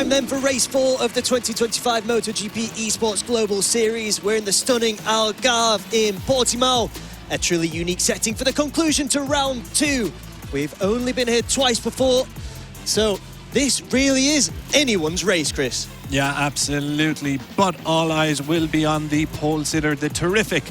time then for race 4 of the 2025 MotoGP eSports Global Series. We're in the stunning Algarve in Portimao, a truly unique setting for the conclusion to round 2. We've only been here twice before, so this really is anyone's race, Chris. Yeah, absolutely. But all eyes will be on the pole sitter, the terrific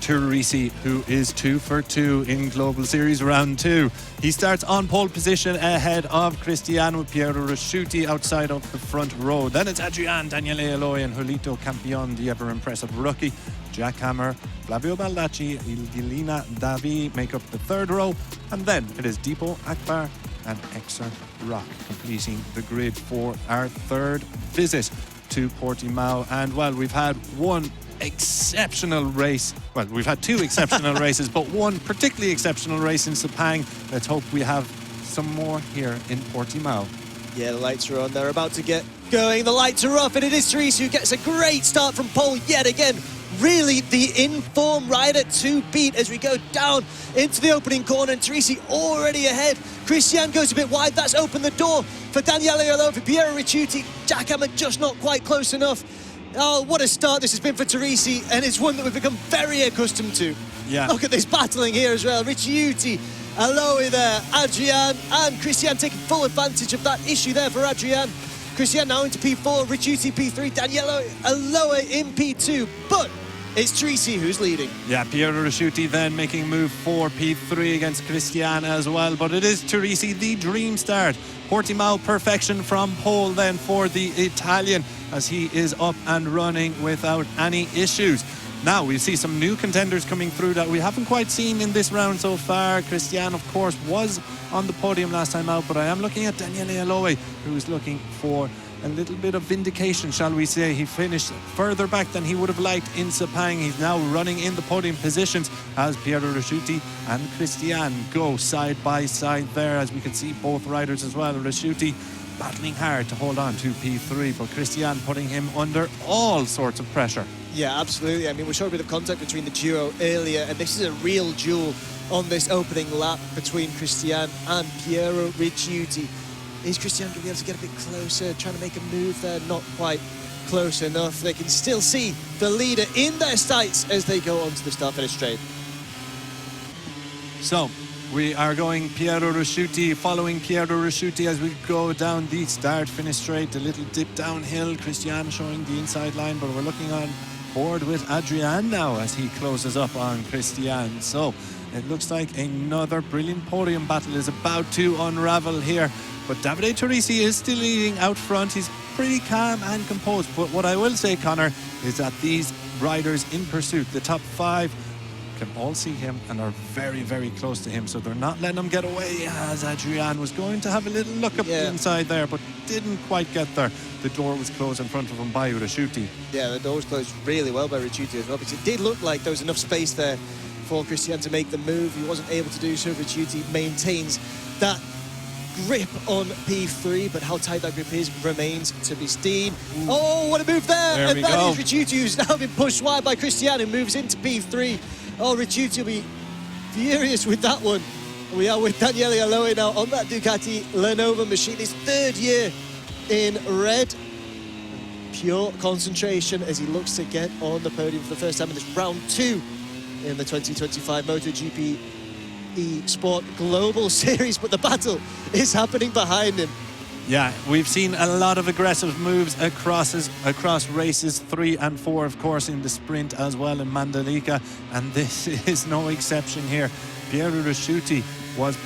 Teresi, who is 2 for 2 in Global Series Round 2. He starts on pole position ahead of Cristiano Piero Rasciuti outside of the front row. Then it's Adrian, Daniele Eloy and Julito Campion, the ever-impressive rookie. Jack Hammer, Flavio Baldacci, Ilgilina Davi make up the third row. And then it is Deepo Akbar and Exer Rock completing the grid for our third visit to Portimao. And, well, we've had one exceptional race. Well, we've had 2 exceptional races, but one particularly exceptional race in Sepang. Let's hope we have some more here in Portimao. Yeah, the lights are on. They're about to get going. The lights are off, and it is Teresi who gets a great start from pole yet again. Really the in-form rider to beat as we go down into the opening corner, and Teresi already ahead. Cristian goes a bit wide. That's opened the door for Daniele Eloy, for Piero Rasciuti. Jack Hammer just not quite close enough. Oh, what a start this has been for Teresi, and it's one that we've become very accustomed to. Yeah. Look at this battling here as well. Rasciuti, Eloy there, Adrian, and Cristian taking full advantage of that issue there for Adrian. Cristian now into P4, Rasciuti P3, Daniele Eloy in P2, but it's Teresi who's leading. Yeah, Piero Rasciuti then making a move for P3 against Cristian as well, but it is Teresi, the dream start. Portimao perfection from pole then for the Italian as he is up and running without any issues. Now we see some new contenders coming through that we haven't quite seen in this round so far. Cristian, of course, was on the podium last time out, but I am looking at Daniele Eloy, who's looking for a little bit of vindication, shall we say. He finished further back than he would have liked in Sepang. He's now running in the podium positions as Piero Rasciuti and Cristian go side by side there, as we can see both riders as well. Rasciuti battling hard to hold on to P3, but Cristian putting him under all sorts of pressure. Yeah, absolutely. I mean, we saw a bit of contact between the duo earlier, and this is a real duel on this opening lap between Cristian and Piero Rasciuti. Is Cristian going to be able to get a bit closer, trying to make a move there? Not quite close enough. They can still see the leader in their sights as they go onto the start-finish straight. So, we are going Piero Rasciuti, following Piero Rasciuti as we go down the start-finish straight. A little dip downhill. Cristian showing the inside line, but we're looking on board with Adrian now as he closes up on Cristian. So, it looks like another brilliant podium battle is about to unravel here. But Davide Teresi is still leading out front. He's pretty calm and composed. But what I will say, Connor, is that these riders in pursuit, the top 5, can all see him and are very, very close to him. So they're not letting him get away, as Adrian was going to have a little look up inside there, but didn't quite get there. The door was closed in front of him by Rasciuti. Yeah, the door was closed really well by Rasciuti as well, because it did look like there was enough space there for Cristian to make the move. He wasn't able to do so. Rasciuti maintains that grip on P3, but how tight that grip is remains to be seen. Ooh. Oh, what a move there! And that is Rasciuti, who's now been pushed wide by Cristian, who moves into P3. Oh, Rasciuti will be furious with that one. We are with Daniele Eloy now on that Ducati Lenovo machine, his 3rd year in red. Pure concentration as he looks to get on the podium for the first time in this round 2 in the 2025 MotoGP eSport Global Series, but the battle is happening behind him. Yeah, we've seen a lot of aggressive moves across races 3 and 4, of course, in the sprint as well in Mandalika, and this is no exception here. Piero Rasciuti was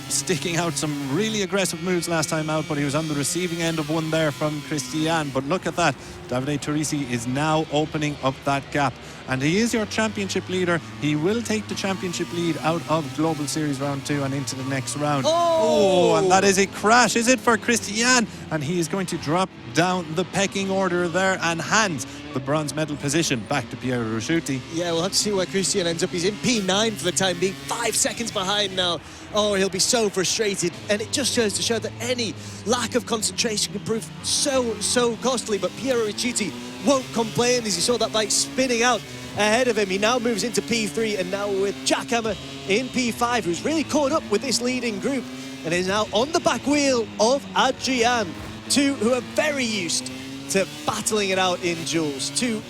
sticking out some really aggressive moves last time out, but he was on the receiving end of one there from Cristian. But look at that, Davide Teresi is now opening up that gap, and he is your championship leader. He will take the championship lead out of Global Series Round 2 and into the next round. Oh, and that is a crash, is it, for Cristian? And he is going to drop down the pecking order there and hand the bronze medal position back to Piero Rasciuti. Yeah, we'll have to see where Cristian ends up. He's in P9 for the time being, 5 seconds behind now. Oh, he'll be so frustrated, and it just goes to show that any lack of concentration can prove so costly. But Piero Rasciuti won't complain as he saw that bike spinning out ahead of him. He now moves into P3, and now with Jack Hammer in P5, who's really caught up with this leading group and is now on the back wheel of Adrian. Two who are very used to battling it out in duels. Two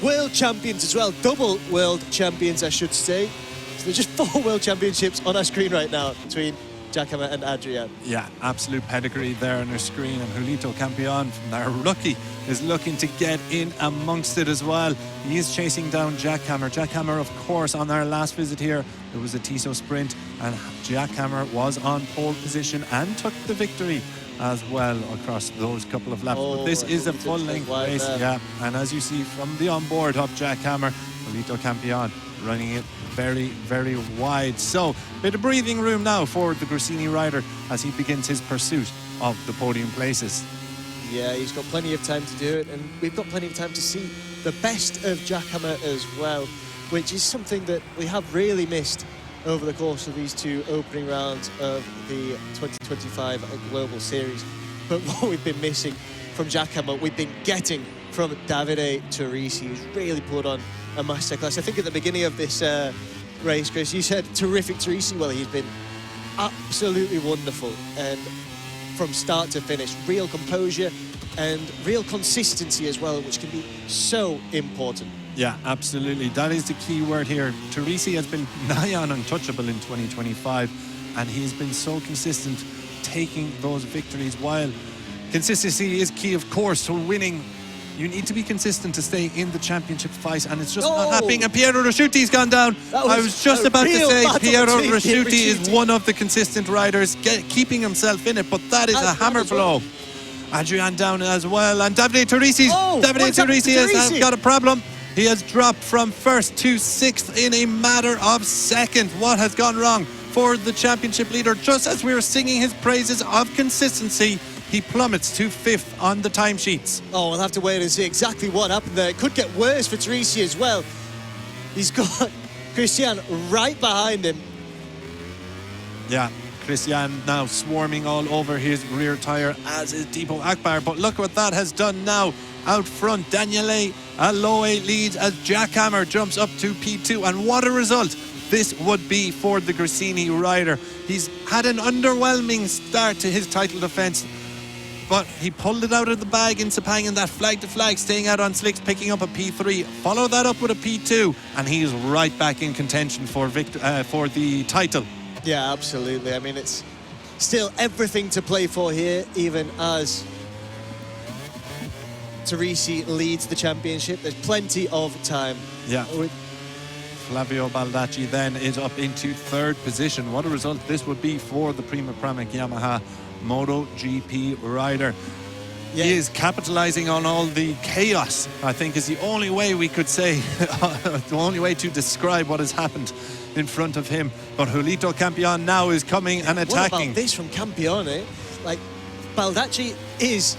world champions as well, double world champions, I should say. So there's just 4 world championships on our screen right now between Jack Hammer and Adrian. Yeah, absolute pedigree there on our screen. And Julito Campion, our rookie, is looking to get in amongst it as well. He is chasing down Jack Hammer. Jack Hammer, of course, on our last visit here, it was a Tissot sprint, and Jack Hammer was on pole position and took the victory as well across those couple of laps. But this is a full-length race, yeah. And as you see from the onboard of Jack Hammer, Julito Campion running it very, very wide. So, bit of breathing room now for the Gresini rider as he begins his pursuit of the podium places. Yeah, he's got plenty of time to do it, and we've got plenty of time to see the best of Jack Hammer as well, which is something that we have really missed over the course of these 2 opening rounds of the 2025 Global Series. But what we've been missing from Jack Hammer, we've been getting from Davide Teresi, who's really put on a masterclass. I think at the beginning of this race, Chris, you said terrific Teresi. Well, he's been absolutely wonderful, and from start to finish, real composure and real consistency as well, which can be so important. Yeah, absolutely. That is the key word here. Teresi has been nigh on untouchable in 2025, and he's been so consistent taking those victories. While consistency is key, of course, to winning, you need to be consistent to stay in the championship fight, and it's just not happening. And Piero Rasciuti's gone down. I was just about to say Piero Rasciuti is one of the consistent riders, keeping himself in it, but that is a hammer blow. Adrian down as well, and Davide Teresi has got a problem. He has dropped from 1st to 6th in a matter of seconds. What has gone wrong for the championship leader? Just as we were singing his praises of consistency, he plummets to 5th on the timesheets. Oh, we'll have to wait and see exactly what happened there. It could get worse for Teresi as well. He's got Christian right behind him. Yeah, Christian now swarming all over his rear tyre, as is Deepo Akbar. But look what that has done now. Out front, Daniele Aloe leads as Jack Hammer jumps up to P2. And what a result this would be for the Gresini rider. He's had an underwhelming start to his title defence, but he pulled it out of the bag in Sepang in that flag to flag, staying out on slicks, picking up a P3. Follow that up with a P2, and he's right back in contention for the title. Yeah, absolutely. I mean, it's still everything to play for here, even as Teresi leads the championship. There's plenty of time. Yeah. Flavio Baldacci then is up into 3rd position. What a result this would be for the Prima Pramac Yamaha MotoGP rider. Yeah. He is capitalizing on all the chaos, I think is the only way we could say, the only way to describe what has happened in front of him. But Julito Campion now is coming and attacking. What about this from Campion, eh? Like, Baldacci is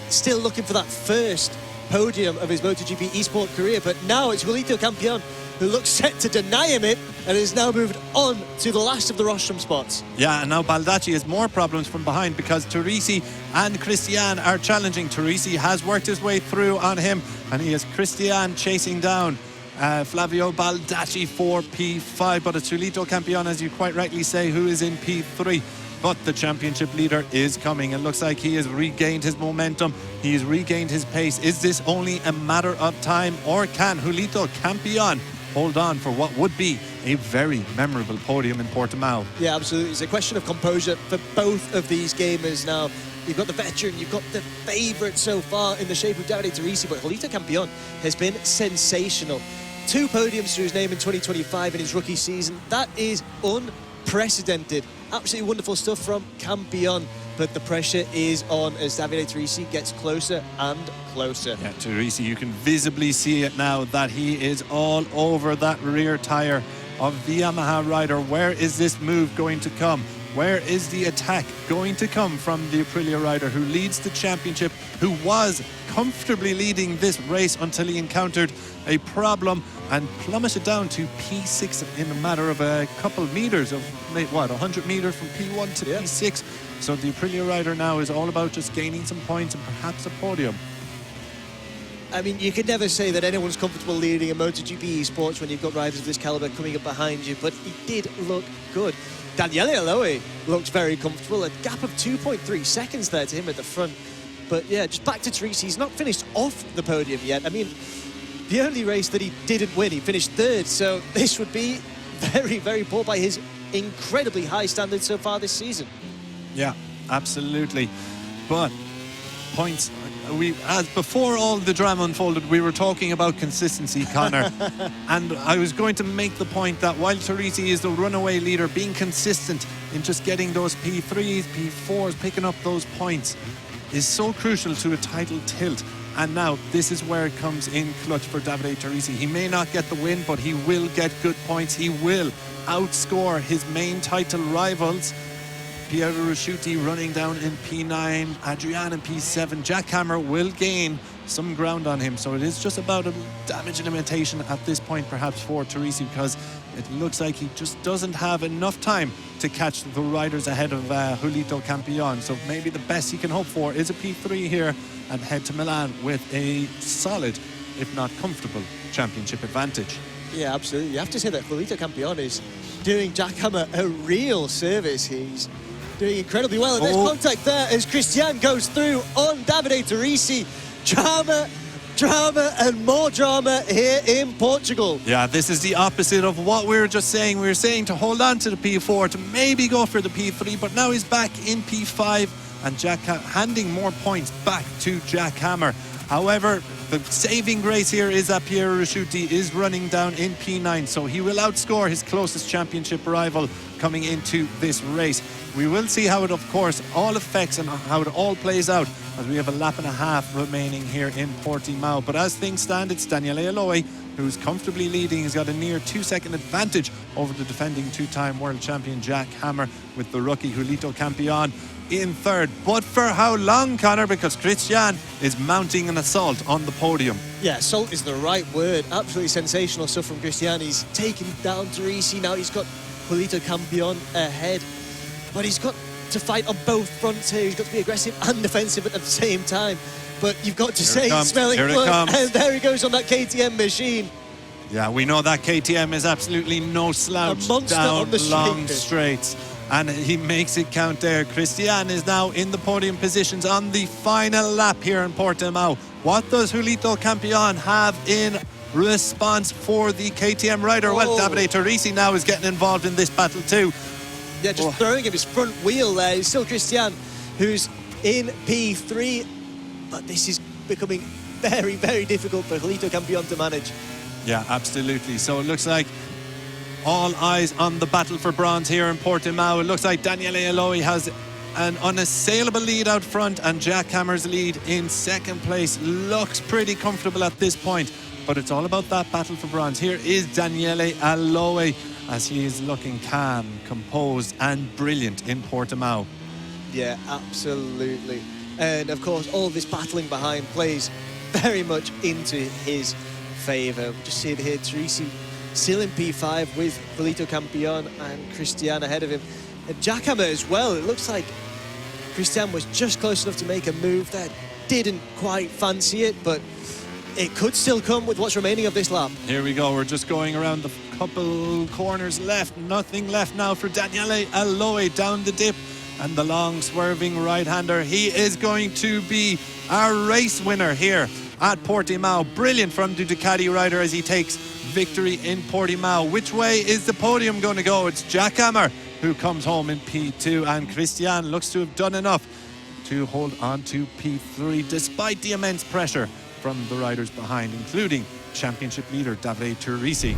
still looking for that first podium of his MotoGP eSport career, but now it's Julito Campion who looks set to deny him it and has now moved on to the last of the rostrum spots. Yeah, and now Baldacci has more problems from behind because Teresi and Christian are challenging. Teresi has worked his way through on him, and he has Christian chasing down Flavio Baldacci for P5, but it's Julito Campion, as you quite rightly say, who is in P3. But the championship leader is coming. It looks like he has regained his momentum. He has regained his pace. Is this only a matter of time, or can Julito Campion hold on for what would be a very memorable podium in Portimao? Yeah, absolutely. It's a question of composure for both of these gamers now. You've got the veteran, you've got the favourite so far in the shape of Davide Teresi, but Julito Campion has been sensational. 2 podiums to his name in 2025 in his rookie season. That is unprecedented. Absolutely wonderful stuff from Campion, but the pressure is on as Davide Teresi gets closer and closer. Yeah, Teresi, you can visibly see it now that he is all over that rear tyre of the Yamaha rider. Where is this move going to come? Where is the attack going to come from the Aprilia rider who leads the championship, who was comfortably leading this race until he encountered a problem and plummeted down to P6 in a matter of a couple meters of, 100 meters from P1 to P6. So the Aprilia rider now is all about just gaining some points and perhaps a podium. I mean, you could never say that anyone's comfortable leading a MotoGP eSports when you've got riders of this caliber coming up behind you, but he did look good. Daniele Aloe looked very comfortable. A gap of 2.3 seconds there to him at the front. But yeah, just back to Teresi. He's not finished off the podium yet. I mean, the only race that he didn't win, he finished third. So this would be very, very poor by his incredibly high standards so far this season. Yeah, absolutely. But points, as before all the drama unfolded, we were talking about consistency, Connor. And I was going to make the point that while Teresi is the runaway leader, being consistent in just getting those P3s, P4s, picking up those points is so crucial to a title tilt. And now this is where it comes in clutch for Davide Teresi. He may not get the win, but he will get good points. He will outscore his main title rivals. Piero Rusciuti running down in P9, Adrian in P7. Jack Hammer will gain some ground on him, so it is just about a damage limitation at this point perhaps for Teresi, because it looks like he just doesn't have enough time to catch the riders ahead of Julito Campion. So maybe the best he can hope for is a P3 here and head to Milan with a solid, if not comfortable, championship advantage. Yeah, absolutely. You have to say that Julito Campion is doing Jack Hammer a real service. He's doing incredibly well. And there's contact there as Christian goes through on Davide Teresi. Drama, and more drama here in Portugal. Yeah, this is the opposite of what we were just saying. We were saying to hold on to the P4, to maybe go for the P3, but now he's back in P5 and Jack handing more points back to Jack Hammer. However, the saving grace here is that Piero Rusciuti is running down in P9, so he will outscore his closest championship rival coming into this race. We will see how it, of course, all affects and how it all plays out as we have a lap and a half remaining here in Portimao. But as things stand, it's Daniele Aloe who's comfortably leading. He's got a near 2-second advantage over the defending two-time world champion Jack Hammer, with the rookie Julito Campion in third. But for how long, Connor? Because Christian is mounting an assault on the podium. Yeah, assault is the right word. Absolutely sensational stuff from Christian. He's taken down Teresi. Now he's got Julito Campion ahead. But he's got to fight on both fronts here. He's got to be aggressive and defensive at the same time. But you've got to say, smelling blood. And there he goes on that KTM machine. Yeah, we know that KTM is absolutely no slouch down the long straights. And he makes it count there. Christian is now in the podium positions on the final lap here in Portimao. What does Julito Campion have in response for the KTM rider? Well, Davide Teresi now is getting involved in this battle too. Yeah, just throwing him his front wheel there. It's still Christian who's in P3. But this is becoming very, very difficult for Julito Campion to manage. Yeah, absolutely. So it looks like all eyes on the battle for bronze here in Portimao. It looks like Daniele Aloe has an unassailable lead out front, and Jack Hammer's lead in second place looks pretty comfortable at this point. But it's all about that battle for bronze. Here is Daniele Aloe as he is looking calm, composed and brilliant in Portimao. Yeah, absolutely. And of course, all this battling behind plays very much into his favour. Just see it here, Teresi still in P5 with Julito Campion and Christian ahead of him. And Jack Hammer as well. It looks like Christian was just close enough to make a move there. Didn't quite fancy it, but it could still come with what's remaining of this lap. Here we go. We're just going around the couple corners left. Nothing left now for Daniele Aloe down the dip. And the long swerving right-hander. He is going to be our race winner here at Portimao. Brilliant from the Ducati rider as he takes victory in Portimao. Which way is the podium going to go? It's Jack Hammer who comes home in P2, and Christian looks to have done enough to hold on to P3 despite the immense pressure from the riders behind, including championship leader Davide Teresi.